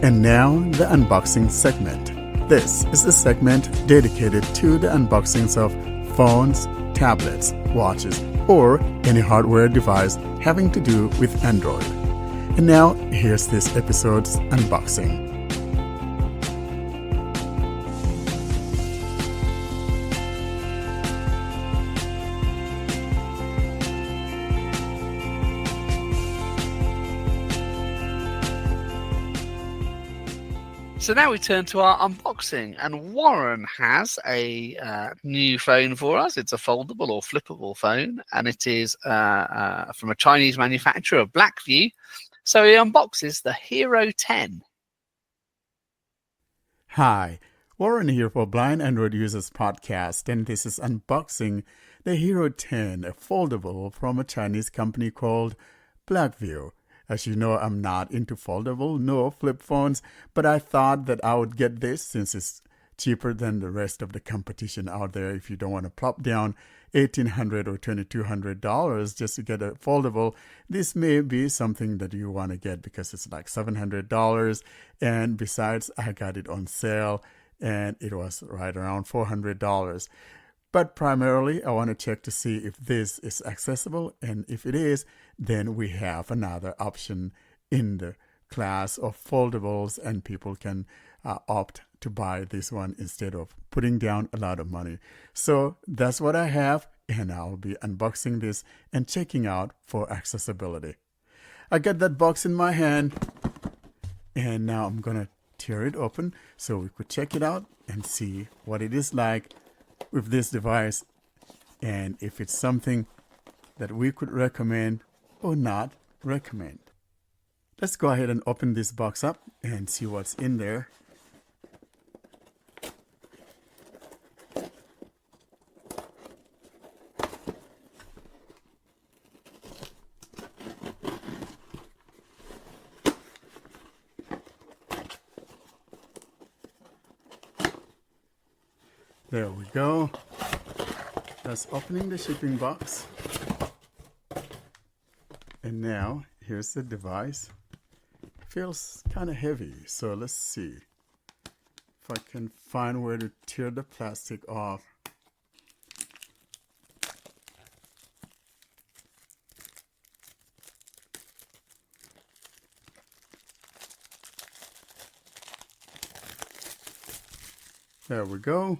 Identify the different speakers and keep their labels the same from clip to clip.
Speaker 1: And now, the unboxing segment. This is a segment dedicated to the unboxings of phones, tablets, watches, or any hardware device having to do with Android. And now, here's this episode's unboxing.
Speaker 2: So now we turn to our unboxing, and Warren has a new phone for us. It's a foldable or flippable phone, and it is from a Chinese manufacturer, BlackView. So he unboxes the Hero 10.
Speaker 1: Hi, Warren here for Blind Android Users Podcast, and this is unboxing the Hero 10, a foldable from a Chinese company called BlackView. As you know, I'm not into foldable, no flip phones, but I thought that I would get this since it's cheaper than the rest of the competition out there. If you don't want to plop down $1,800 or $2,200 just to get a foldable, this may be something that you want to get because it's like $700. And besides, I got it on sale and it was right around $400. But primarily, I want to check to see if this is accessible, and if it is, then we have another option in the class of foldables, and people can opt to buy this one instead of putting down a lot of money. So that's what I have, and I'll be unboxing this and checking out for accessibility. I got that box in my hand, and now I'm going to tear it open so we could check it out and see what it is like with this device, and if it's something that we could recommend or not recommend. Let's go ahead and open this box up and see what's in there. There we go. That's opening the shipping box. And now, here's the device. Feels kind of heavy, so let's see if I can find where to tear the plastic off. There we go.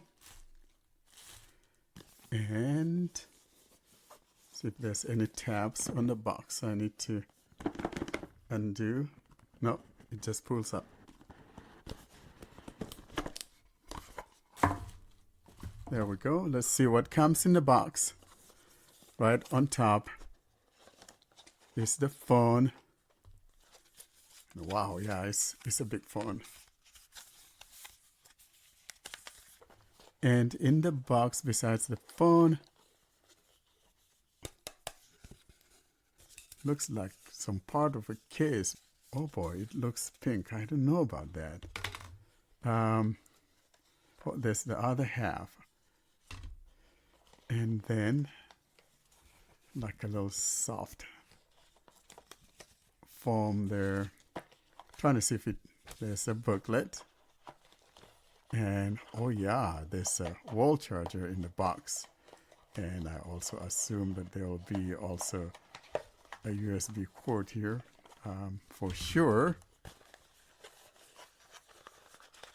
Speaker 1: And see if there's any tabs on the box I need to undo. No, it just pulls up. There we go. Let's see what comes in the box. Right on top is the phone. Wow, yeah, it's a big phone. And in the box, besides the phone, looks like some part of a case. Oh boy, it looks pink. I don't know about that. There's the other half. And then, like a little soft foam there. Trying to see if there's a booklet. And oh yeah, there's a wall charger in the box, and I also assume that there will be also a USB cord here for sure.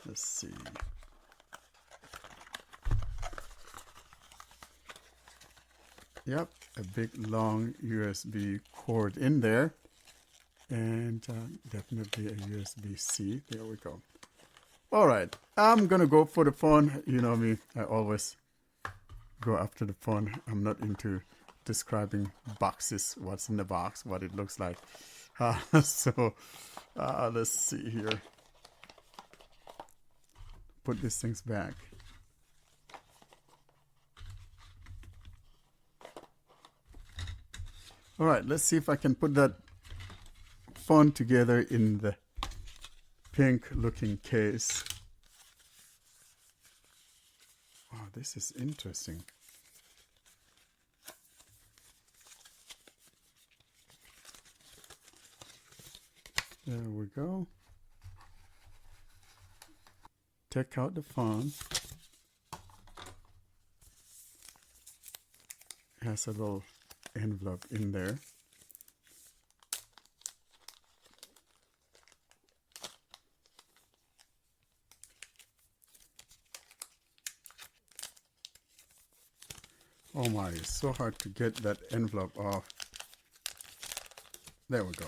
Speaker 1: Let's see. Yep, a big long USB cord in there, and definitely a USB-C. There we go. All right, I'm going to go for the phone. You know me, I always go after the phone. I'm not into describing boxes, what's in the box, what it looks like. So let's see here. Put these things back. All right, let's see if I can put that phone together in the pink looking case. Oh, this is interesting. There we go. take out the phone. It has a little envelope in there. Oh my, it's so hard to get that envelope off. There we go.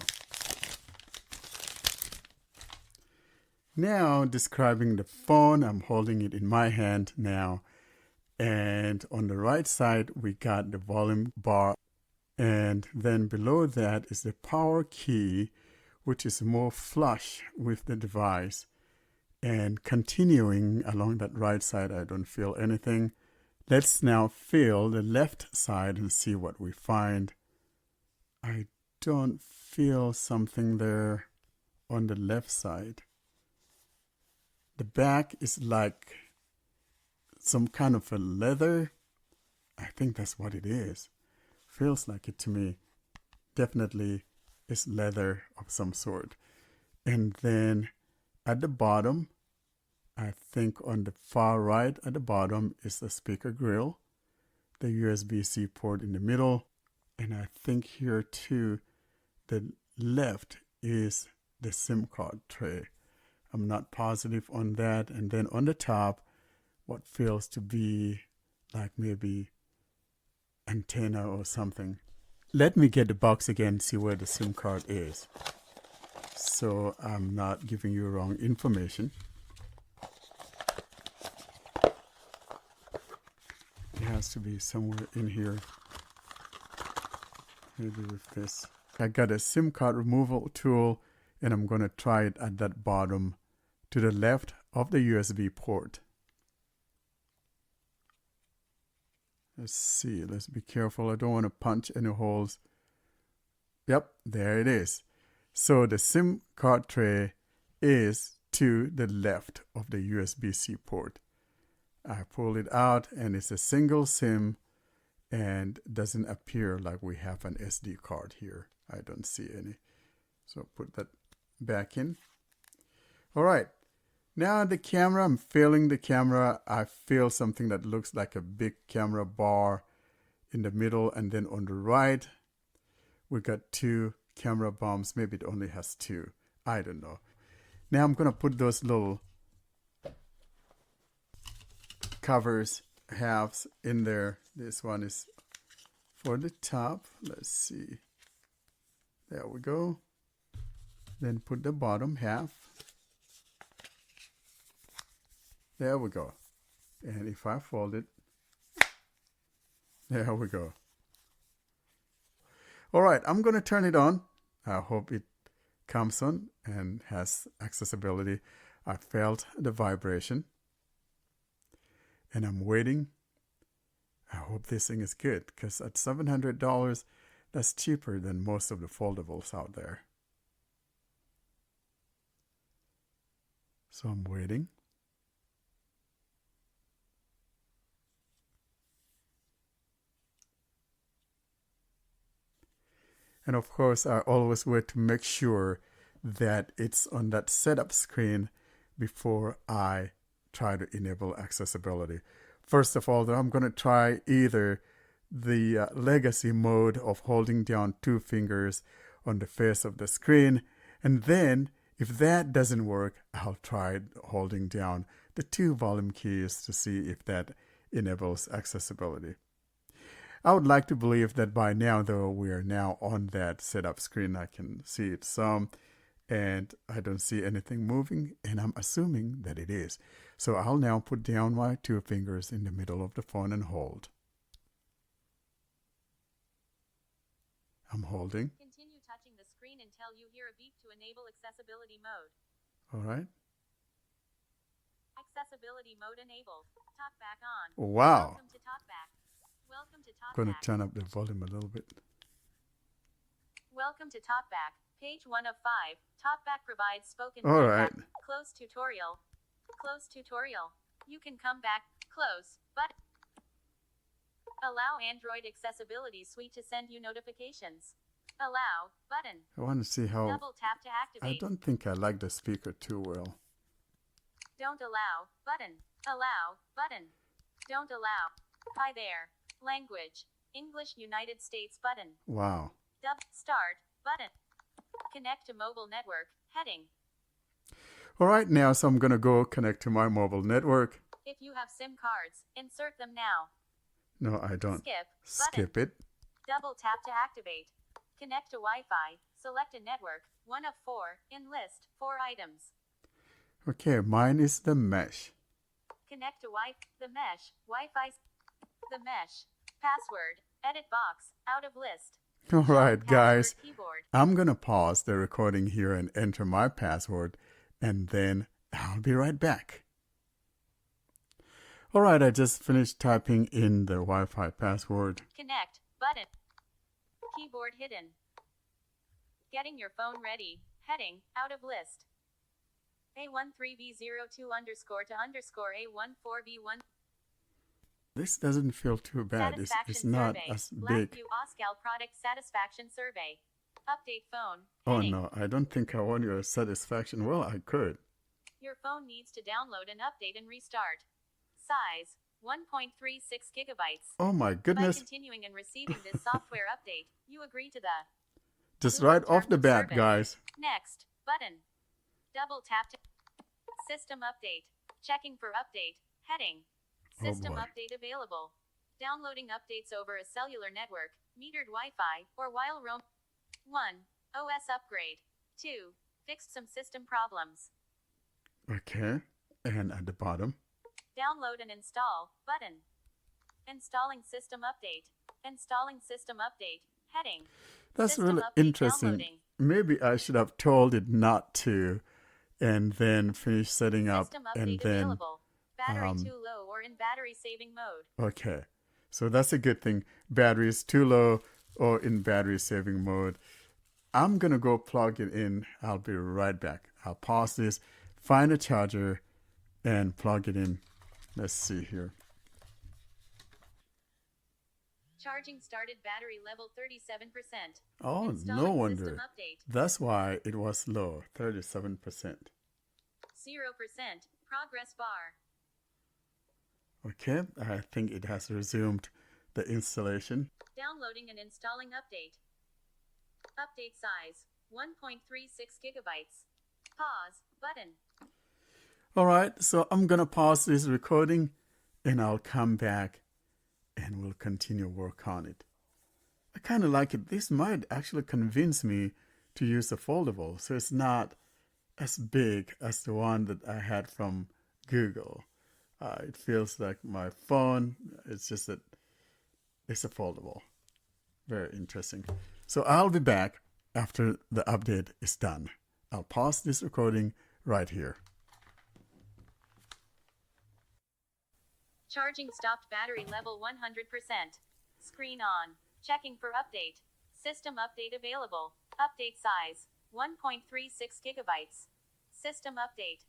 Speaker 1: Now describing the phone, I'm holding it in my hand now. And on the right side, we got the volume bar. And then below that is the power key, which is more flush with the device. And continuing along that right side, I don't feel anything. Let's now feel the left side and see what we find. I don't feel something there on the left side. The back is like some kind of a leather. I think that's what it is. Feels like it to me. Definitely is leather of some sort. And then at the bottom, I think on the far right at the bottom is the speaker grill, the USB-C port in the middle, and I think here too, the left is the SIM card tray. I'm not positive on that. And then on the top, what feels to be like maybe antenna or something. Let me get the box again, see where the SIM card is, so I'm not giving you wrong information. It has to be somewhere in here. Maybe with this. I got a SIM card removal tool, and I'm going to try it at that bottom to the left of the USB port. Let's see. Let's be careful. I don't want to punch any holes. Yep, there it is. So the SIM card tray is to the left of the USB-C port. I pull it out and it's a single SIM and doesn't appear like we have an SD card here. I don't see any. So put that back in. All right. Now the camera, I'm feeling the camera. I feel something that looks like a big camera bar in the middle, and then on the right, we got two camera bumps. Maybe it only has two. I don't know. Now I'm going to put those little covers halves in there. This one is for the top. Let's see. There we go. Then put the bottom half. There we go. And if I fold it, there we go. All right, I'm going to turn it on. I hope it comes on and has accessibility. I felt the vibration. And I'm waiting. I hope this thing is good, because at $700, that's cheaper than most of the foldables out there. So I'm waiting. And of course, I always wait to make sure that it's on that setup screen before I try to enable accessibility. First of all, though, I'm going to try either the legacy mode of holding down two fingers on the face of the screen, and then if that doesn't work, I'll try holding down the two volume keys to see if that enables accessibility. I would like to believe that by now, though, we are now on that setup screen. I can see it some, and I don't see anything moving, and I'm assuming that it is. So I'll now put down my two fingers in the middle of the phone and hold. I'm holding.
Speaker 3: Continue touching the screen until you hear a beep to enable accessibility mode.
Speaker 1: All right.
Speaker 3: Accessibility mode enabled. Talkback on.
Speaker 1: Wow.
Speaker 3: Welcome to Talkback. Welcome to
Speaker 1: I'm going to
Speaker 3: Talkback.
Speaker 1: turn up the volume a little bit.
Speaker 3: Welcome to Talkback. Page 1 of 5. Talkback provides spoken
Speaker 1: All
Speaker 3: feedback.
Speaker 1: right.
Speaker 3: Close tutorial. Close tutorial. You can come back. Close. But allow Android Accessibility Suite to send you notifications. Allow button.
Speaker 1: I want to see how...
Speaker 3: Double tap to
Speaker 1: I
Speaker 3: activate.
Speaker 1: don't think I like the speaker too well.
Speaker 3: Don't allow, button. Allow, button. Don't allow. Hi there. Language. English United States button.
Speaker 1: Wow.
Speaker 3: Dub, start, button. Connect to mobile network, heading.
Speaker 1: All right, now, so I'm going to go connect to my mobile network.
Speaker 3: If you have SIM cards, insert them now.
Speaker 1: No, I don't.
Speaker 3: Skip,
Speaker 1: Skip it.
Speaker 3: Double tap to activate. Connect to Wi-Fi. Select a network. 1 of 4. In list. 4 items.
Speaker 1: Okay, mine is the mesh.
Speaker 3: Connect to the mesh. Wi-Fi. The mesh. Password. Edit box. Out of list.
Speaker 1: All right, guys.
Speaker 3: Keyboard.
Speaker 1: I'm going to pause the recording here and enter my password, and then I'll be right back. All right, I just finished typing in the Wi-Fi password.
Speaker 3: Connect. Button. Keyboard hidden. Getting your phone ready. Heading. Out of list. A13B02 underscore to underscore A14B1.
Speaker 1: This doesn't feel too bad. It's not
Speaker 3: survey.
Speaker 1: as big.
Speaker 3: BlackView HERO product satisfaction survey. Update phone.
Speaker 1: Oh
Speaker 3: Heading.
Speaker 1: no, I don't think I want your satisfaction. Well, I could.
Speaker 3: Your phone needs to download an update and restart. Size 1.36 gigabytes.
Speaker 1: Oh my
Speaker 3: By
Speaker 1: goodness.
Speaker 3: continuing and receiving this software update, you agree to the
Speaker 1: Just
Speaker 3: Google
Speaker 1: right off
Speaker 3: Terms
Speaker 1: the
Speaker 3: of
Speaker 1: bat,
Speaker 3: Service.
Speaker 1: guys.
Speaker 3: Next button. Double tap to system update. Checking for update. Heading.
Speaker 1: Oh,
Speaker 3: System
Speaker 1: boy.
Speaker 3: update available. Downloading updates over a cellular network, metered Wi-Fi, or while roam. 1. OS upgrade. 2. Fixed some system problems.
Speaker 1: Okay, and at the bottom.
Speaker 3: Download and install button. Installing system update. Installing system update. Heading.
Speaker 1: That's
Speaker 3: System
Speaker 1: really
Speaker 3: update
Speaker 1: interesting.
Speaker 3: downloading.
Speaker 1: Maybe I should have told it not to, and then finish setting up,
Speaker 3: System
Speaker 1: and
Speaker 3: update
Speaker 1: then
Speaker 3: available. Battery too low or in battery saving mode.
Speaker 1: okay. So that's a good thing. Battery is too low or in battery saving mode. I'm gonna go plug it in. I'll be right back. I'll pause this, find a charger, and plug it in. Let's see here.
Speaker 3: Charging started, battery level 37%.
Speaker 1: Oh,
Speaker 3: Installing
Speaker 1: no
Speaker 3: system
Speaker 1: wonder.
Speaker 3: update.
Speaker 1: That's why it was low, 37%.
Speaker 3: 0%. Progress bar.
Speaker 1: Okay, I think it has resumed the installation.
Speaker 3: Downloading and installing update. Update size 1.36 gigabytes. Pause button.
Speaker 1: All right, so I'm gonna pause this recording, and I'll come back, and we'll continue work on it. I kind of like it. This might actually convince me to use a foldable, so it's not as big as the one that I had from Google. It feels like my phone. It's just that it's a foldable. Very interesting. So I'll be back after the update is done. I'll pause this recording right here.
Speaker 3: Charging stopped, battery level 100%. Screen on. Checking for update. System update available. Update size 1.36 gigabytes. System update.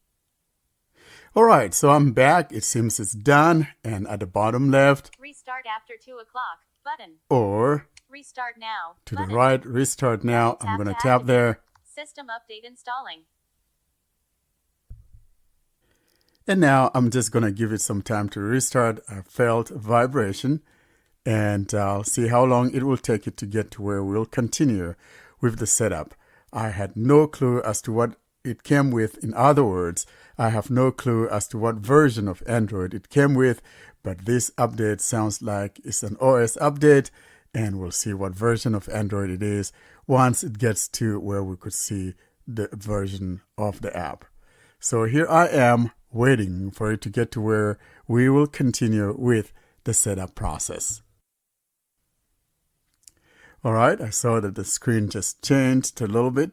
Speaker 1: All right, so I'm back. It seems it's done. And at the bottom left,
Speaker 3: Restart after 2 o'clock button.
Speaker 1: or
Speaker 3: Restart now
Speaker 1: to
Speaker 3: button.
Speaker 1: the right, restart now.
Speaker 3: Double
Speaker 1: I'm
Speaker 3: tap
Speaker 1: going
Speaker 3: to
Speaker 1: to tap
Speaker 3: activate.
Speaker 1: there.
Speaker 3: System update installing.
Speaker 1: And now I'm just going to give it some time to restart. I felt a vibration, and I'll see how long it will take it to get to where we'll continue with the setup. I had no clue as to what it came with. In other words, I have no clue as to what version of Android it came with, but this update sounds like it's an OS update, and we'll see what version of Android it is once it gets to where we could see the version of the app. So here I am waiting for it to get to where we will continue with the setup process. All right, I saw that the screen just changed a little bit,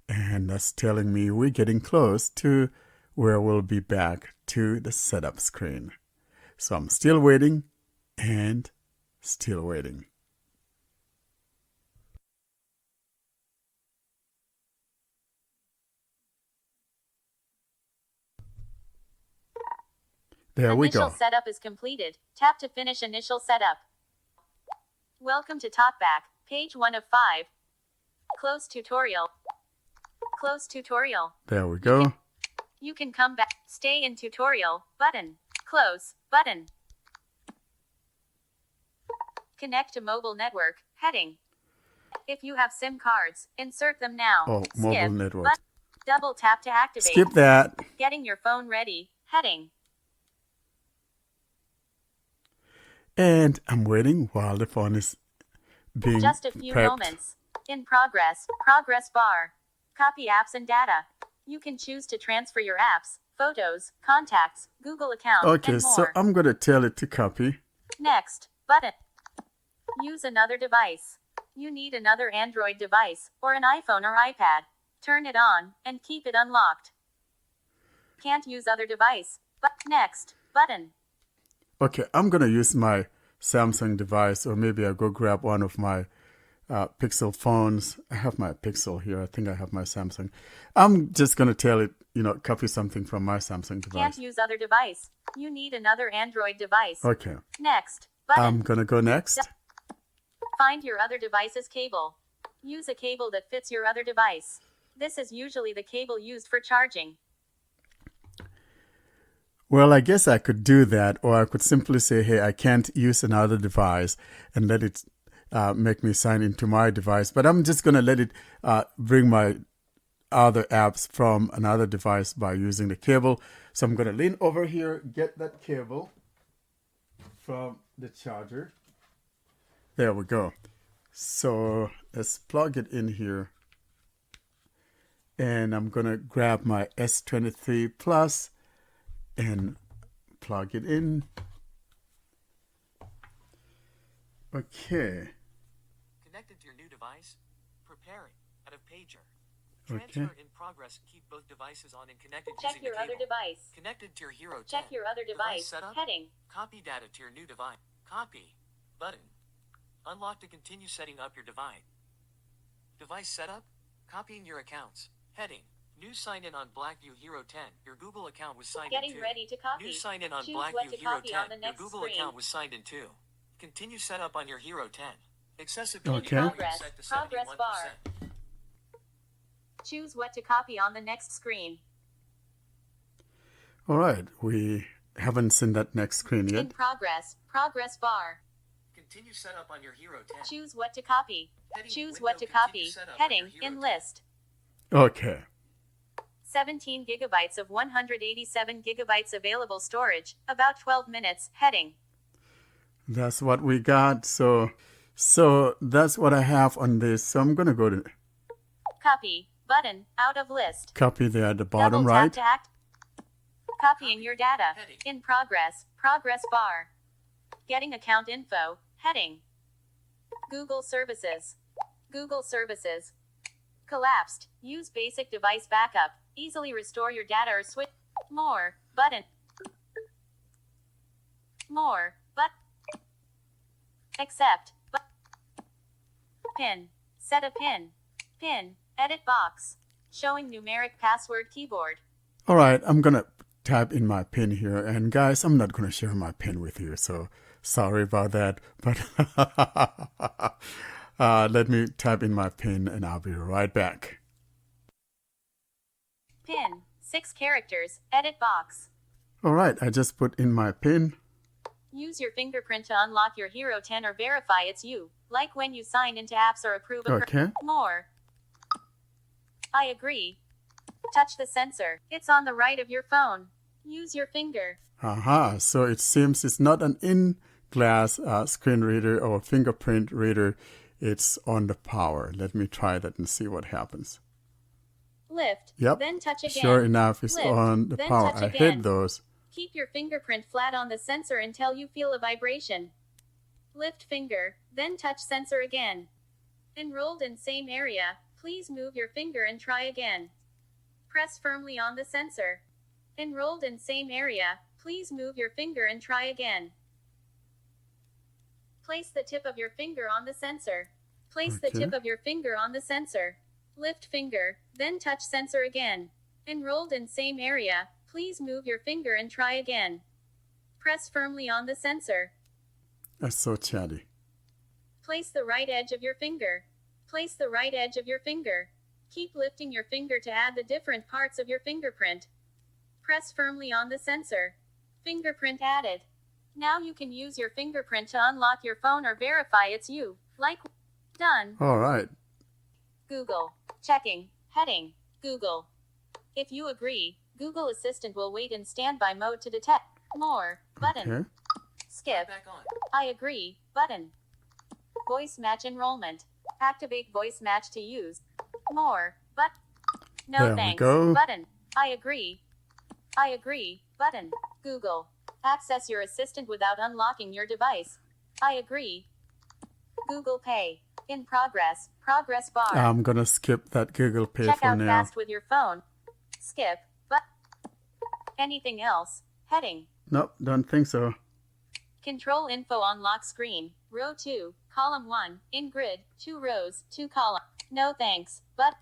Speaker 1: and that's telling me we're getting close to where we'll be back to the setup screen. So I'm still waiting and still waiting. There we go.
Speaker 3: Initial setup is completed. Tap to finish initial setup. Welcome to TalkBack, page 1 of 5. Close tutorial. Close tutorial.
Speaker 1: There we go.
Speaker 3: You can come back. Stay in tutorial. Button. Close. Button. Connect to mobile network. Heading. If you have SIM cards, insert them now.
Speaker 1: Oh, mobile
Speaker 3: Skip.
Speaker 1: network.
Speaker 3: Double tap to activate.
Speaker 1: Skip that.
Speaker 3: Getting your phone ready. Heading.
Speaker 1: And I'm waiting while the phone is being
Speaker 3: Just a few
Speaker 1: prepped.
Speaker 3: moments. In progress. Progress bar. Copy apps and data. You can choose to transfer your apps, photos, contacts, Google account,
Speaker 1: Okay,
Speaker 3: and more.
Speaker 1: so I'm going to tell it to copy.
Speaker 3: Next. Button. Use another device. You need another Android device, or an iPhone or iPad. Turn it on, and keep it unlocked. Can't use other device. But next. Button.
Speaker 1: Okay, I'm going to use my Samsung device, or maybe I'll go grab one of my Pixel phones. I have my Pixel here. I think I have my Samsung. I'm just going to tell it, copy something from my Samsung device.
Speaker 3: Can't use other device. You need another Android device.
Speaker 1: Okay,
Speaker 3: Next. Button.
Speaker 1: I'm going to go next.
Speaker 3: Find your other device's cable. Use a cable that fits your other device. This is usually the cable used for charging.
Speaker 1: Well, I guess I could do that, or I could simply say, hey, I can't use another device and let it make me sign into my device. But I'm just going to let it bring my other apps from another device by using the cable. So I'm going to lean over here, get that cable from the charger. There we go. So let's plug it in here. And I'm going to grab my S23 Plus and plug it in. Okay.
Speaker 4: Connected to your new device. Preparing. Out of pager.
Speaker 1: Okay.
Speaker 4: Transfer in progress. Keep both devices on and connected
Speaker 3: Check
Speaker 4: using
Speaker 3: your
Speaker 4: the
Speaker 3: other
Speaker 4: cable.
Speaker 3: device.
Speaker 4: Connected to your Hero 10.
Speaker 3: Check your other device.
Speaker 4: Setup.
Speaker 3: Heading.
Speaker 4: Copy data to your new device. Copy. Button. Unlock to continue setting up your device. Device setup. Copying your accounts. Heading. New sign in on BlackView HERO 10. Your Google account was signed
Speaker 3: Getting
Speaker 4: in 2.
Speaker 3: ready to copy.
Speaker 4: New sign in on
Speaker 3: Choose what
Speaker 4: BlackView
Speaker 3: to
Speaker 4: HERO
Speaker 3: copy
Speaker 4: 10.
Speaker 3: on the
Speaker 4: Your
Speaker 3: next
Speaker 4: Google
Speaker 3: screen.
Speaker 4: account was signed in 2. Continue setup on your Hero 10. Accessibility
Speaker 1: Okay.
Speaker 4: volume
Speaker 3: Progress.
Speaker 4: set to
Speaker 3: Progress
Speaker 4: 71%.
Speaker 3: bar. Choose what to copy on the next screen.
Speaker 1: All right. We haven't seen that next screen
Speaker 3: In
Speaker 1: yet.
Speaker 3: progress. Progress bar.
Speaker 4: Continue setup on your Hero 10.
Speaker 3: Choose what to copy.
Speaker 4: Heading
Speaker 3: Choose
Speaker 4: window,
Speaker 3: what to
Speaker 4: continue
Speaker 3: copy.
Speaker 4: setup on
Speaker 3: Heading.
Speaker 4: your Hero
Speaker 3: In
Speaker 4: 10.
Speaker 3: list.
Speaker 1: Okay.
Speaker 3: 17 gigabytes of 187 gigabytes available storage. About 12 minutes. Heading.
Speaker 1: That's what we got. So that's what I have on this. So I'm going to go to
Speaker 3: Copy. Button. Out of list.
Speaker 1: copy there at the bottom
Speaker 3: Double
Speaker 1: right.
Speaker 3: tap to act. Copying your data.
Speaker 4: Heading.
Speaker 3: In progress. Progress bar. Getting account info. Heading. Google services. Google services. Collapsed. Use basic device backup. Easily restore your data or switch. More. Button. More. But. Accept. But. Pin. Set a pin. Pin. Edit box. Showing numeric password keyboard.
Speaker 1: All right. I'm going to type in my pin here. And guys, I'm not going to share my pin with you. So sorry about that. But let me type in my pin and I'll be right back.
Speaker 3: Pin. 6 characters. Edit box.
Speaker 1: All right. I just put in my pin.
Speaker 3: Use your fingerprint to unlock your Hero 10 or verify it's you, like when you sign into apps or approve a
Speaker 1: Okay.
Speaker 3: More. I agree. Touch the sensor. It's on the right of your phone. Use your finger.
Speaker 1: Aha. So it seems it's not an in-glass screen reader or fingerprint reader. It's on the power. Let me try that and see what happens.
Speaker 3: Lift.
Speaker 1: Yep.
Speaker 3: Then touch again.
Speaker 1: Sure enough, it's
Speaker 3: Lift.
Speaker 1: on the
Speaker 3: Then
Speaker 1: power.
Speaker 3: touch
Speaker 1: I
Speaker 3: again.
Speaker 1: hit those.
Speaker 3: Keep your fingerprint flat on the sensor until you feel a vibration. Lift finger, then touch sensor again. Enrolled in same area, please move your finger and try again. Press firmly on the sensor. Enrolled in same area, please move your finger and try again. Place the tip of your finger on the sensor. Place the
Speaker 1: Okay.
Speaker 3: tip of your finger on the sensor. Lift finger, then touch sensor again. Enrolled in same area, please move your finger and try again. Press firmly on the sensor.
Speaker 1: That's so chatty.
Speaker 3: Place the right edge of your finger. Place the right edge of your finger. Keep lifting your finger to add the different parts of your fingerprint. Press firmly on the sensor. Fingerprint added. Now you can use your fingerprint to unlock your phone or verify it's you. Like, done.
Speaker 1: All right.
Speaker 3: Google. Checking. Heading. Google. If you agree, Google Assistant will wait in standby mode to detect. More. Button.
Speaker 1: Okay.
Speaker 3: Skip.
Speaker 4: Back on.
Speaker 3: I agree. Button. Voice match enrollment. Activate voice match to use. More. But. No
Speaker 1: There we
Speaker 3: thanks.
Speaker 1: go.
Speaker 3: Button. I agree. I agree. Button. Google. Access your assistant without unlocking your device. I agree. Google Pay. In progress. Progress bar.
Speaker 1: I'm going to skip that Google Pay
Speaker 3: Check
Speaker 1: for
Speaker 3: out
Speaker 1: now.
Speaker 3: fast with your phone. Skip. But. Anything else? Heading.
Speaker 1: Nope, don't think so.
Speaker 3: Control info on lock screen. Row 2, column 1, in grid, 2 rows, 2 column. No thanks, but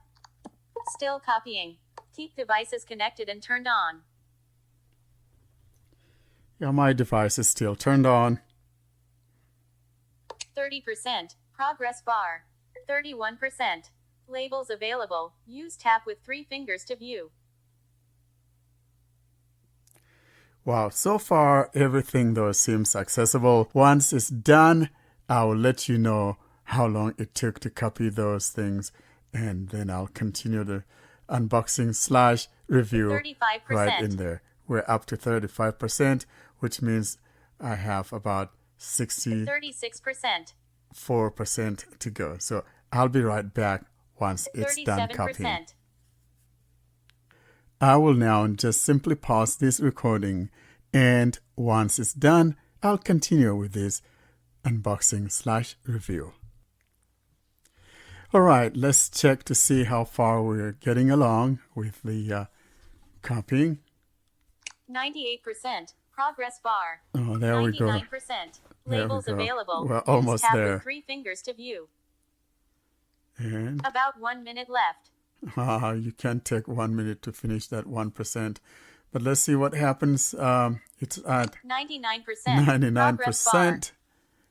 Speaker 3: still copying. Keep devices connected and turned on.
Speaker 1: Yeah, my device is still turned on.
Speaker 3: 30%, progress bar. 31%. Labels available. Use tap with 3 fingers to view.
Speaker 1: Wow, so far everything though seems accessible. Once it's done, I will let you know how long it took to copy those things, and then I'll continue the unboxing / review
Speaker 3: 35%.
Speaker 1: right in there. We're up to 35%, which means I have about 64%
Speaker 3: 36%.
Speaker 1: to go. So I'll be right back once it's done copying.
Speaker 3: 37%.
Speaker 1: I will now just simply pause this recording, and once it's done, I'll continue with this unboxing / review. All right, let's check to see how far we're getting along with the copying.
Speaker 3: 98%. Progress bar.
Speaker 1: Oh, there we go.
Speaker 3: 99%.
Speaker 1: There we
Speaker 3: Labels
Speaker 1: go.
Speaker 3: available.
Speaker 1: We're
Speaker 3: Use
Speaker 1: almost
Speaker 3: tap
Speaker 1: there.
Speaker 3: with 3 fingers to view.
Speaker 1: And
Speaker 3: About 1 minute left.
Speaker 1: you can't take 1 minute to finish that 1%. But let's see what happens. It's at
Speaker 3: 99%. Progress bar.
Speaker 1: 99%.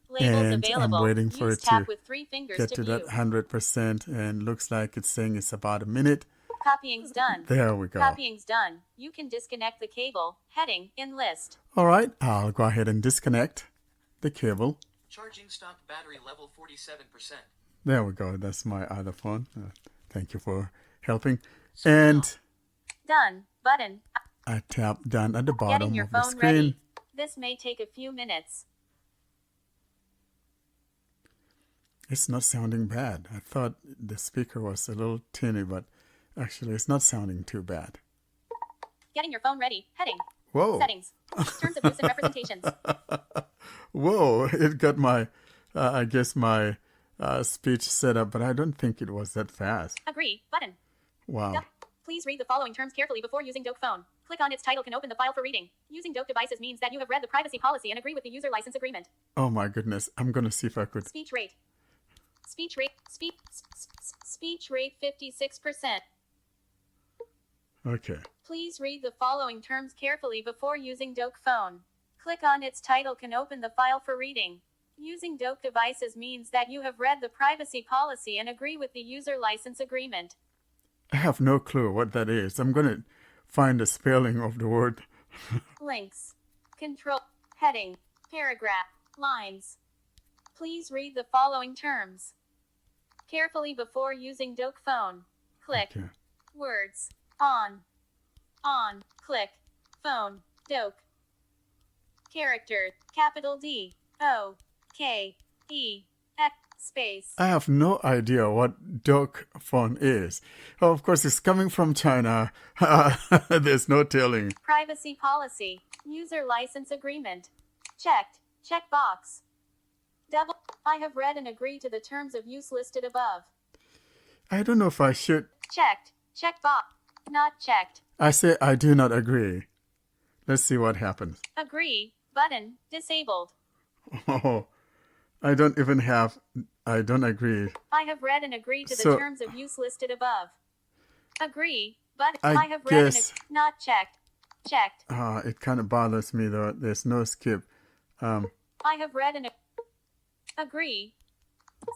Speaker 3: Labels
Speaker 1: And
Speaker 3: available.
Speaker 1: I'm waiting for
Speaker 3: Use
Speaker 1: it
Speaker 3: tap
Speaker 1: to
Speaker 3: with 3 fingers
Speaker 1: get
Speaker 3: to
Speaker 1: to
Speaker 3: view.
Speaker 1: that 100%, and looks like it's saying it's about a minute.
Speaker 3: Copying's done.
Speaker 1: There we go.
Speaker 3: Copying's done. You can disconnect the cable. Heading in list.
Speaker 1: All right, I'll go ahead and disconnect the cable.
Speaker 4: Charging stopped. Battery level 47%.
Speaker 1: There we go. That's my other phone. Thank you for helping. And
Speaker 3: Done. Button.
Speaker 1: I tap done at the
Speaker 3: Getting
Speaker 1: bottom
Speaker 3: your
Speaker 1: of the
Speaker 3: phone
Speaker 1: screen.
Speaker 3: ready. This may take a few minutes.
Speaker 1: It's not sounding bad. I thought the speaker was a little tinny, but actually it's not sounding too bad.
Speaker 3: Getting your phone ready. Heading.
Speaker 1: Whoa.
Speaker 3: Settings. Terms of use and representations.
Speaker 1: Whoa, it got my, I guess my speech set up, but I don't think it was that fast.
Speaker 3: Agree. Button.
Speaker 1: Wow.
Speaker 3: Please read the following terms carefully before using Doke Phone. Click on its title can open the file for reading. Using Doke devices means that you have read the privacy policy and agree with the user license agreement.
Speaker 1: Oh my goodness. I'm going to see if I could.
Speaker 3: Speech rate. Speech rate. Speech rate 56%.
Speaker 1: Okay.
Speaker 3: Please read the following terms carefully before using Doke Phone. Click on its title can open the file for reading. Using Doke devices means that you have read the privacy policy and agree with the user license agreement.
Speaker 1: I have no clue what that is. I'm going to find the spelling of the word.
Speaker 3: Links. Control. Heading. Paragraph. Lines. Please read the following terms carefully before using Doke Phone. Click.
Speaker 1: Okay.
Speaker 3: Words. On. On. Click. Phone. Doke. Character. Capital D. O. K. E. X. Space.
Speaker 1: I have no idea what Doke phone is. Oh, of course, it's coming from China. There's no telling.
Speaker 3: Privacy policy. User license agreement. Checked. Check box. Double. I have read and agree to the terms of use listed above.
Speaker 1: I don't know if I should.
Speaker 3: Checked. Check box. Not checked.
Speaker 1: I say I do not agree. Let's see what happens.
Speaker 3: Agree. Button. Disabled.
Speaker 1: Oh, I don't even have. I don't agree.
Speaker 3: I have read and agree to the
Speaker 1: So-
Speaker 3: terms of use listed above. Agree. But
Speaker 1: I
Speaker 3: I have read and
Speaker 1: guess-
Speaker 3: not checked. Checked.
Speaker 1: It kind of bothers me though. There's no skip.
Speaker 3: I have read and agree.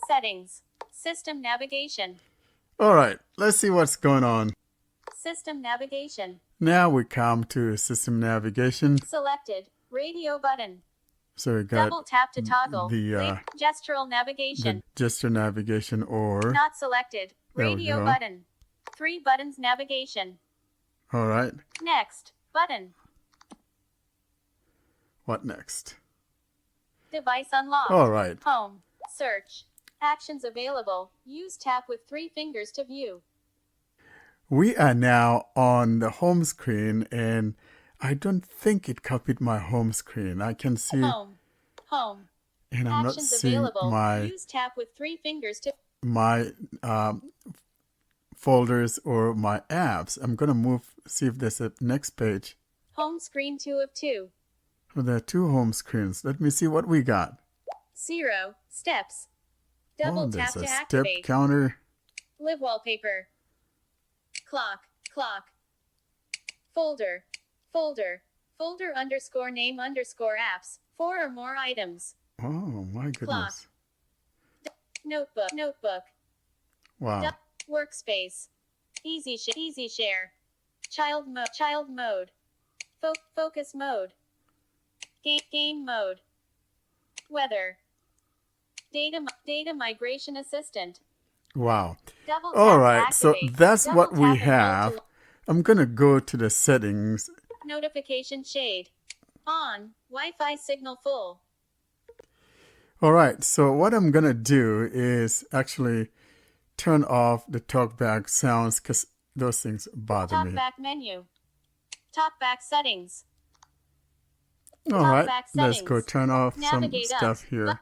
Speaker 3: Settings. System navigation.
Speaker 1: All right, let's see what's going on.
Speaker 3: System navigation.
Speaker 1: Now we come to system navigation.
Speaker 3: Selected. Radio button.
Speaker 1: So we got
Speaker 3: Double tap to toggle.
Speaker 1: the
Speaker 3: Gestural navigation.
Speaker 1: gesture navigation or...
Speaker 3: Not selected.
Speaker 1: There we
Speaker 3: Radio
Speaker 1: go.
Speaker 3: button. 3 buttons navigation.
Speaker 1: All right.
Speaker 3: Next. Button.
Speaker 1: What next?
Speaker 3: Device unlocked.
Speaker 1: All right.
Speaker 3: Home. Search. Actions available. Use tap with 3 fingers to view.
Speaker 1: We are now on the home screen, and I don't think it copied my home screen. I can see,
Speaker 3: Home. Home.
Speaker 1: and I'm not
Speaker 3: Actions
Speaker 1: seeing
Speaker 3: available.
Speaker 1: my
Speaker 3: Use tap with 3 fingers to
Speaker 1: folders or my apps. I'm gonna move, see if there's a next page.
Speaker 3: home screen 2 of 2.
Speaker 1: Well, there are 2 home screens. Let me see what we got.
Speaker 3: 0. Steps. Double tap
Speaker 1: there's
Speaker 3: to
Speaker 1: a step
Speaker 3: activate.
Speaker 1: counter.
Speaker 3: Live wallpaper. Clock. Clock. Folder. Folder. Folder underscore name underscore apps. 4 or more items.
Speaker 1: Oh my goodness!
Speaker 3: Notebook. Notebook.
Speaker 1: Wow.
Speaker 3: Workspace. Easy share. Child mode. Focus mode. Game mode. Weather. Data migration assistant.
Speaker 1: Wow.
Speaker 3: Double tap
Speaker 1: All
Speaker 3: to
Speaker 1: right. So
Speaker 3: activate.
Speaker 1: that's
Speaker 3: Double
Speaker 1: what
Speaker 3: tap
Speaker 1: we
Speaker 3: and hold
Speaker 1: have.
Speaker 3: to-
Speaker 1: I'm gonna go to the settings.
Speaker 3: Notification shade. On. Wi-Fi signal full.
Speaker 1: All right. So what I'm gonna do is actually turn off the talkback sounds because those things bother me.
Speaker 3: Talkback menu. Talkback settings.
Speaker 1: All right.
Speaker 3: Talkback
Speaker 1: Let's go
Speaker 3: settings.
Speaker 1: turn off
Speaker 3: Navigate
Speaker 1: some
Speaker 3: up.
Speaker 1: stuff here.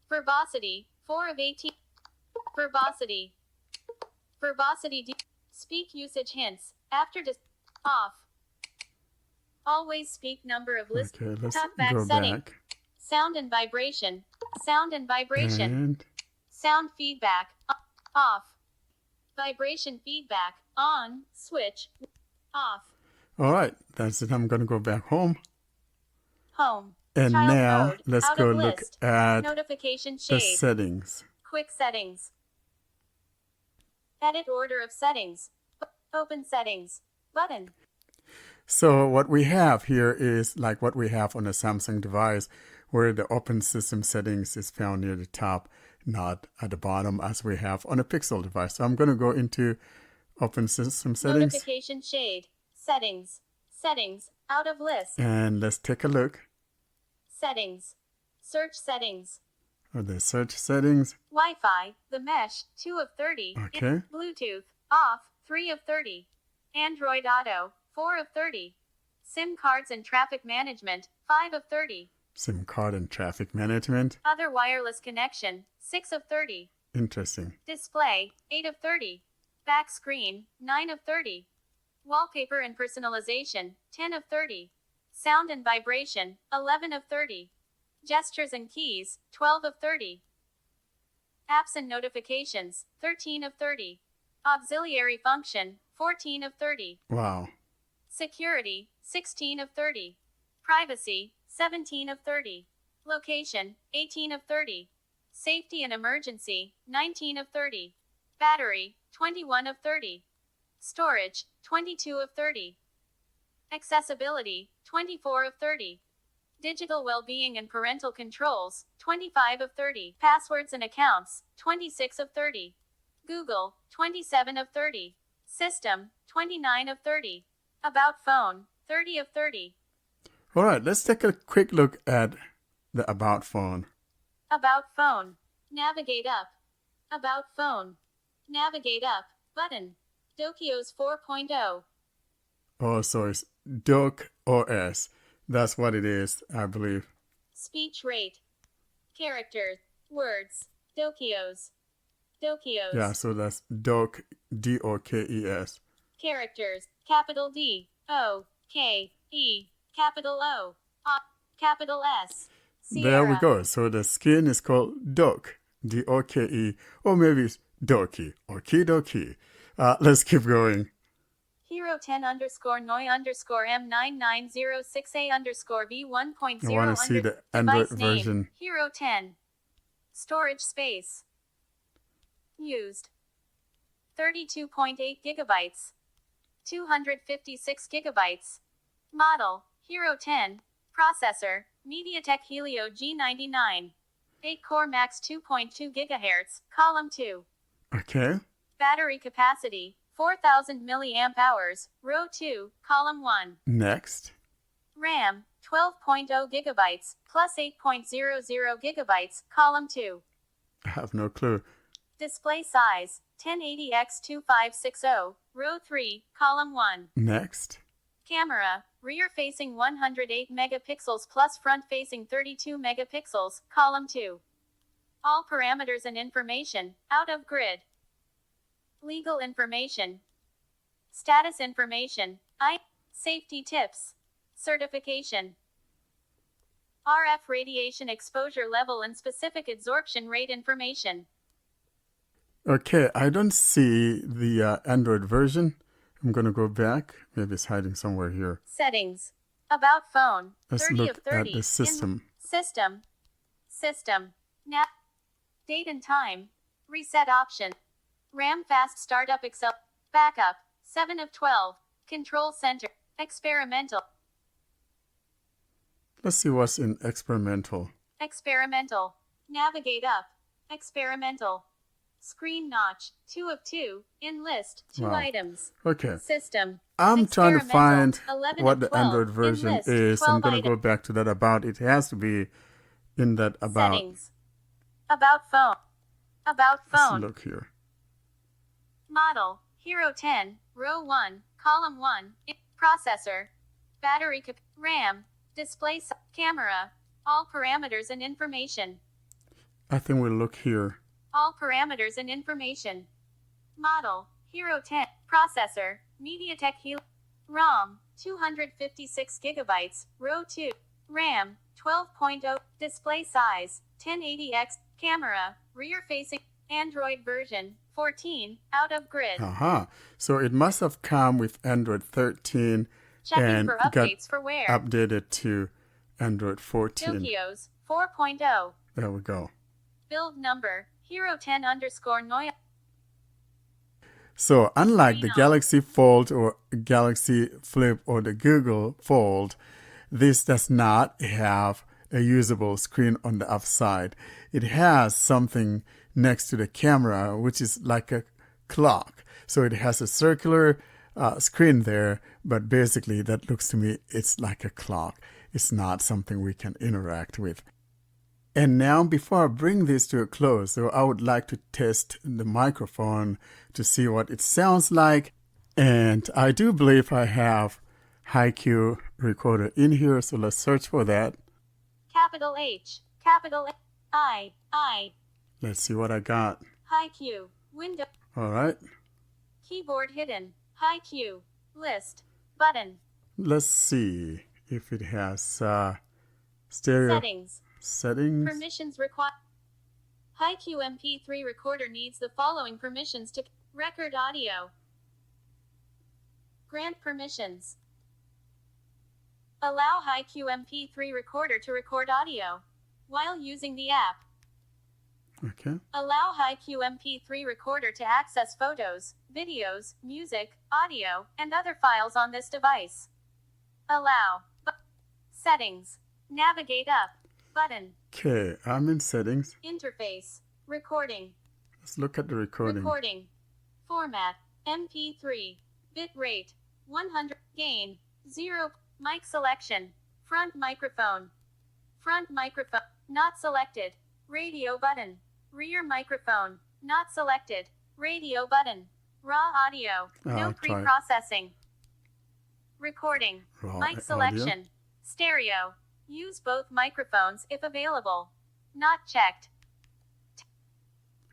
Speaker 3: Verbosity. 4 of 18. Verbosity. Verbosity. Speak usage hints. After off. Always speak number of list.
Speaker 1: Okay. Let's
Speaker 3: Talkback
Speaker 1: go
Speaker 3: setting.
Speaker 1: back.
Speaker 3: Sound and vibration. Sound and vibration.
Speaker 1: And
Speaker 3: Sound feedback. Off. Vibration feedback. On. Switch. Off.
Speaker 1: all right. That's it. I'm gonna go back home.
Speaker 3: Home.
Speaker 1: And
Speaker 3: Child
Speaker 1: now
Speaker 3: mode.
Speaker 1: let's
Speaker 3: Out
Speaker 1: go
Speaker 3: of
Speaker 1: look
Speaker 3: list.
Speaker 1: at
Speaker 3: Notification
Speaker 1: the
Speaker 3: shade.
Speaker 1: settings.
Speaker 3: Quick settings. Edit order of settings. Open settings. Button.
Speaker 1: So what we have here is like what we have on a Samsung device, where the open system settings is found near the top, not at the bottom as we have on a Pixel device. So I'm going to go into open system settings,
Speaker 3: Notification shade. Settings. Settings. Out of list.
Speaker 1: and let's take a look
Speaker 3: Settings. Search settings.
Speaker 1: at the search settings.
Speaker 3: Wi-Fi. The mesh. 2 of 30.
Speaker 1: Okay.
Speaker 3: Bluetooth. Off. 3 of 30. Android Auto. 4 of 30. SIM cards and traffic management. 5 of 30.
Speaker 1: SIM card and traffic management.
Speaker 3: Other wireless connection. 6 of 30.
Speaker 1: Interesting.
Speaker 3: Display. 8 of 30. Back screen. 9 of 30. Wallpaper and personalization. 10 of 30. Sound and vibration. 11 of 30. Gestures and keys. 12 of 30. Apps and notifications. 13 of 30. Auxiliary function. 14 of 30.
Speaker 1: Wow.
Speaker 3: Security. 16 of 30. Privacy. 17 of 30. Location. 18 of 30. Safety and emergency. 19 of 30. Battery. 21 of 30. Storage. 22 of 30. Accessibility. 24 of 30. Digital well-being and parental controls. 25 of 30. Passwords and accounts. 26 of 30. Google. 27 of 30. System. 29 of 30. About phone. 30 of 30.
Speaker 1: All right. Let's take a quick look at the About phone.
Speaker 3: About phone. Navigate up. About phone. Navigate up. Button. Dokios 4.0.
Speaker 1: Oh, so it's Dock OS. That's what it is, I believe.
Speaker 3: Speech rate. Characters. Words. Dokios. Dokios.
Speaker 1: Yeah, so that's Dock, DOKES.
Speaker 3: Characters. Capital D. O. K. E. Capital O. Capital S. Sierra.
Speaker 1: There we go. So the skin is called Dock, DOKE, or maybe it's Doki, or Kidoki. Let's keep going.
Speaker 3: Hero 10 underscore Noi underscore M9906A underscore V1.0.
Speaker 1: I want to see the Android version.
Speaker 3: Hero 10. Storage space. Used. 32.8 gigabytes. 256 gigabytes. Model, Hero 10. Processor, MediaTek Helio G99. 8-core max 2.2 GHz, column 2.
Speaker 1: Okay.
Speaker 3: Battery capacity, 4,000 milliamp hours, row 2, column 1.
Speaker 1: Next.
Speaker 3: RAM, 12.0 gigabytes, plus 8.00 gigabytes, column 2.
Speaker 1: I have no clue.
Speaker 3: Display size, 1080x2560, row 3, column 1.
Speaker 1: Next.
Speaker 3: Camera, rear-facing 108 megapixels plus front-facing 32 megapixels, column 2. All parameters and information, out of grid. Legal information. Status information, safety tips. Certification. RF radiation exposure level and specific absorption rate information.
Speaker 1: Okay, I don't see the Android version. I'm going to go back. Maybe it's hiding somewhere here.
Speaker 3: Settings. About phone.
Speaker 1: Let's
Speaker 3: 30
Speaker 1: look
Speaker 3: of 30.
Speaker 1: at the system.
Speaker 3: System. Date and time. Reset option. RAM fast startup Excel. Backup. 7 of 12. Control center. Experimental.
Speaker 1: Let's see what's in experimental.
Speaker 3: Experimental. Navigate up. Experimental. Screen notch. 2 of 2. In list. 2
Speaker 1: Wow.
Speaker 3: items.
Speaker 1: Okay.
Speaker 3: System.
Speaker 1: I'm trying to find
Speaker 3: Experimental. 11
Speaker 1: what
Speaker 3: of
Speaker 1: the
Speaker 3: 12.
Speaker 1: Android
Speaker 3: In
Speaker 1: version
Speaker 3: list.
Speaker 1: is. I'm
Speaker 3: 12
Speaker 1: going to go
Speaker 3: items.
Speaker 1: back to that about. It has to be in that about.
Speaker 3: Settings. About phone. About
Speaker 1: Let's
Speaker 3: phone.
Speaker 1: look here.
Speaker 3: Model, Hero 10, row 1, column 1, processor, battery RAM, display camera, all parameters and information.
Speaker 1: I think we'll look here.
Speaker 3: All parameters and information. Model, Hero 10, processor, MediaTek Helio, ROM, 256 gigabytes, row 2, RAM, 12.0, display size, 1080x, camera, rear-facing, Android version, 14, out of grid.
Speaker 1: Aha. So it must have come with Android 13
Speaker 3: Checking
Speaker 1: and
Speaker 3: for
Speaker 1: got
Speaker 3: updates for wear.
Speaker 1: updated to Android 14.
Speaker 3: Tokyo's 4.0.
Speaker 1: There we go.
Speaker 3: Build number, Hero 10 _ Noya.
Speaker 1: So unlike the
Speaker 3: Screen on.
Speaker 1: Galaxy Fold or Galaxy Flip or the Google Fold, this does not have a usable screen on the upside. It has something next to the camera, which is like a clock. So it has a circular screen there, but basically that looks to me, it's like a clock. It's not something we can interact with. And now, before I bring this to a close, so I would like to test the microphone to see what it sounds like. And I do believe I have HiQ recorder in here, so let's search for that.
Speaker 3: Capital H, capital I.
Speaker 1: Let's see what I got.
Speaker 3: High Q, window,
Speaker 1: All right,
Speaker 3: keyboard hidden, High Q, list, button,
Speaker 1: let's see if it has stereo
Speaker 3: settings, permissions required. High Q MP3 recorder needs the following permissions to record audio. Grant permissions. Allow High Q MP3 recorder to record audio while using the app.
Speaker 1: Okay.
Speaker 3: Allow High Q MP3 recorder to access photos, videos, music, audio, and other files on this device. Allow. Settings. Navigate up. Button.
Speaker 1: Okay, I'm in settings.
Speaker 3: Interface. Recording.
Speaker 1: Let's look at the recording.
Speaker 3: Recording. Format. MP3. Bit rate. 100. Gain. 0. Mic selection. Front microphone. Front microphone. Not selected. Radio button. Rear microphone. Not selected. Radio button. Raw audio. No pre-processing. Recording.
Speaker 1: Raw
Speaker 3: Mic
Speaker 1: audio.
Speaker 3: selection. Stereo. Use both microphones if available. Not checked.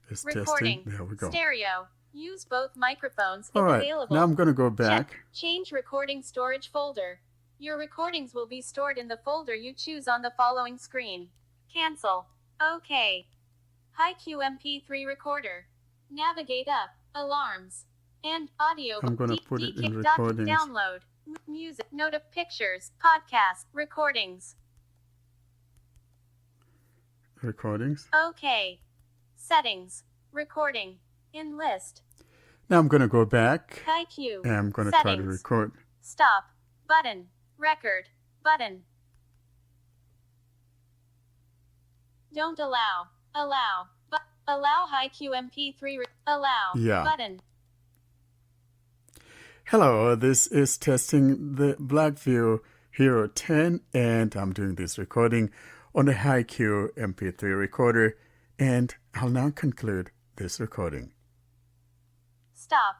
Speaker 1: It's
Speaker 3: Recording.
Speaker 1: testing. There we go.
Speaker 3: Stereo. Use both microphones
Speaker 1: All
Speaker 3: if
Speaker 1: right,
Speaker 3: available.
Speaker 1: now I'm going to go back.
Speaker 3: Check. Change recording storage folder. Your recordings will be stored in the folder you choose on the following screen. Cancel. OK. High Q MP3 recorder. Navigate up. Alarms. And audio.
Speaker 1: I'm going to put it in
Speaker 3: doc-
Speaker 1: recordings.
Speaker 3: Download. Music. Note of pictures. Podcast. Recordings.
Speaker 1: Recordings.
Speaker 3: OK. Settings. Recording. In list.
Speaker 1: Now I'm going to go back
Speaker 3: HiQ.
Speaker 1: and I'm going to try to
Speaker 3: Settings.
Speaker 1: record.
Speaker 3: Stop. Button. Record. Button. Don't allow. Allow. Allow HiQ MP3. Allow.
Speaker 1: Yeah.
Speaker 3: Button.
Speaker 1: Hello, this is testing the BlackView HERO 10, and I'm doing this recording on the HiQ MP3 recorder, and I'll now conclude this recording.
Speaker 3: Stop.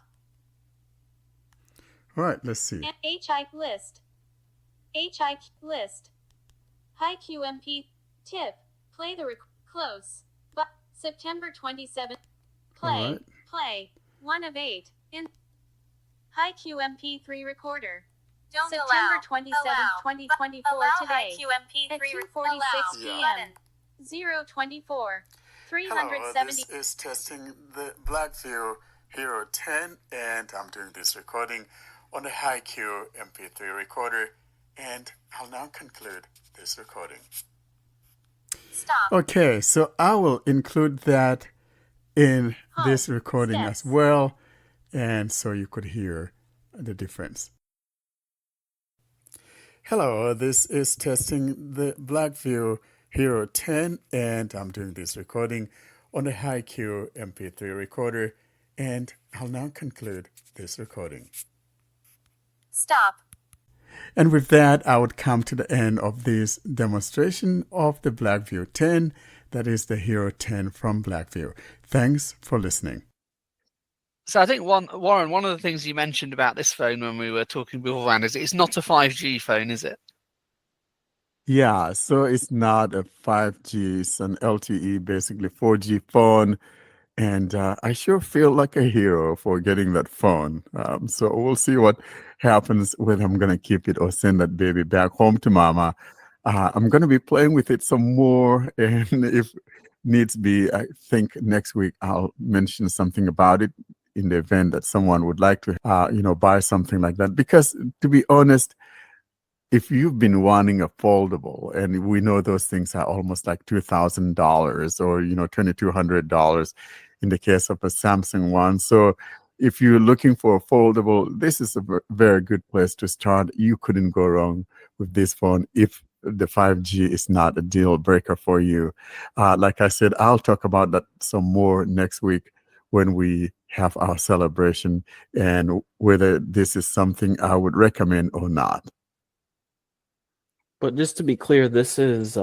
Speaker 1: All right, let's see.
Speaker 3: HI list. HI list. HiQ MP tip. Play the close. But September 27th. Play.
Speaker 1: All right.
Speaker 3: Play. 1 of 8. In HiQ MP3 recorder.
Speaker 5: Don't
Speaker 3: September
Speaker 5: allow.
Speaker 3: 27th,
Speaker 5: Allow.
Speaker 3: 2024
Speaker 5: Allow
Speaker 3: today.
Speaker 5: HiQ MP3
Speaker 3: At 2:46
Speaker 5: allow.
Speaker 3: p.m. 024.
Speaker 1: Hello,
Speaker 3: 370.
Speaker 1: this is testing the BlackView HERO 10, and I'm doing this recording on the HiQ MP3 recorder, and I'll now conclude this recording.
Speaker 3: Stop.
Speaker 1: Okay, so I will include that in this
Speaker 3: Home.
Speaker 1: recording
Speaker 3: Steps.
Speaker 1: as well, and so you could hear the difference. Hello, this is testing the BlackView HERO 10, and I'm doing this recording on the HiQ MP3 recorder, and I'll now conclude this recording.
Speaker 3: Stop.
Speaker 1: And with that, I would come to the end of this demonstration of the BlackView 10, that is the HERO 10 from BlackView. Thanks for listening.
Speaker 2: So I think, Warren, one of the things you mentioned about this phone when we were talking beforehand is it's not a 5G phone, is it?
Speaker 1: Yeah, so it's not a 5G, it's an LTE, basically 4G phone. And I sure feel like a hero for getting that phone. So we'll see what happens, whether I'm going to keep it or send that baby back home to mama. I'm going to be playing with it some more. And if needs be, I think next week I'll mention something about it in the event that someone would like to, buy something like that. Because to be honest, if you've been wanting a foldable, and we know those things are almost like $2,000 or, $2,200 in the case of a Samsung one. So if you're looking for a foldable, this is a very good place to start. You couldn't go wrong with this phone if the 5G is not a deal breaker for you. Like I said, I'll talk about that some more next week when we have our celebration and whether this is something I would recommend or not.
Speaker 6: But just to be clear, this is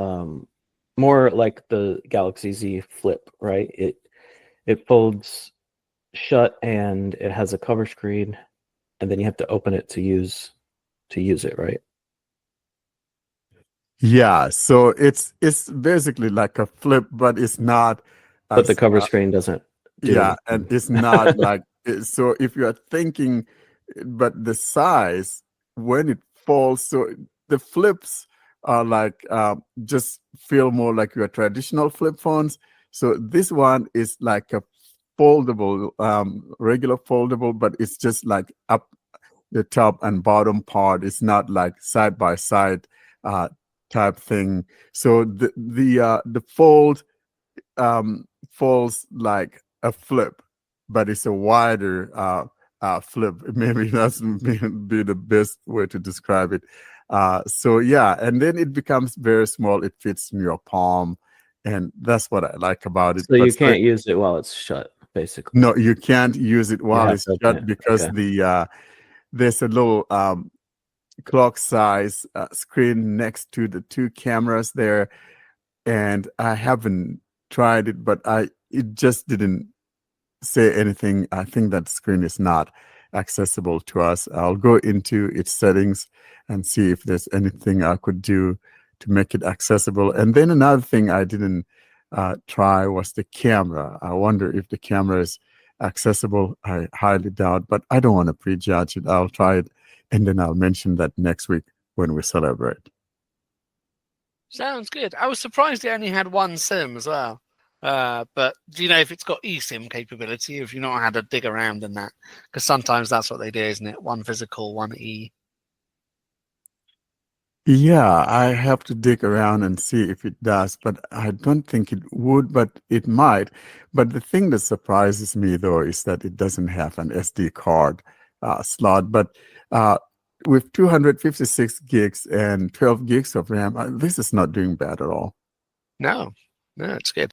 Speaker 6: more like the Galaxy Z Flip, right? It folds shut and it has a cover screen, and then you have to open it to use it, right?
Speaker 1: Yeah, so it's basically like a flip, but it's not.
Speaker 6: But the cover screen doesn't do
Speaker 1: Yeah,
Speaker 6: anything.
Speaker 1: and it's not like so. If you are thinking, but the size when it falls, so the flips are like just feel more like your traditional flip phones. So this one is like a foldable, regular foldable, but it's just like up the top and bottom part. It's not like side by side type thing. So the fold falls like a flip, but it's a wider flip. Maybe that's be the best way to describe it. So yeah, and then it becomes very small. It fits in your palm, and that's what I like about it.
Speaker 6: So you
Speaker 1: But
Speaker 6: can't use it while it's shut, basically.
Speaker 1: no, you can't use it while
Speaker 6: have
Speaker 1: it's
Speaker 6: to
Speaker 1: shut
Speaker 6: open it.
Speaker 1: because
Speaker 6: Okay.
Speaker 1: there's a little clock size screen next to the two cameras there, and I haven't tried it, but it just didn't say anything. I think that screen is not accessible to us. I'll go into its settings and see if there's anything I could do to make it accessible. And then another thing I didn't try was the camera. I wonder if the camera is accessible. I highly doubt, but I don't want to prejudge it. I'll try it, and then I'll mention that next week when we celebrate.
Speaker 2: Sounds good. I was surprised it only had one SIM as well. But do you know if it's got eSIM capability, if you've not had to dig around in that? Because sometimes that's what they do, isn't it? One physical, one E.
Speaker 1: Yeah, I have to dig around and see if it does, but I don't think it would, but it might. But the thing that surprises me, though, is that it doesn't have an SD card slot. But uh, with 256 gigs and 12 gigs of RAM, this is not doing bad at all.
Speaker 2: No, it's good.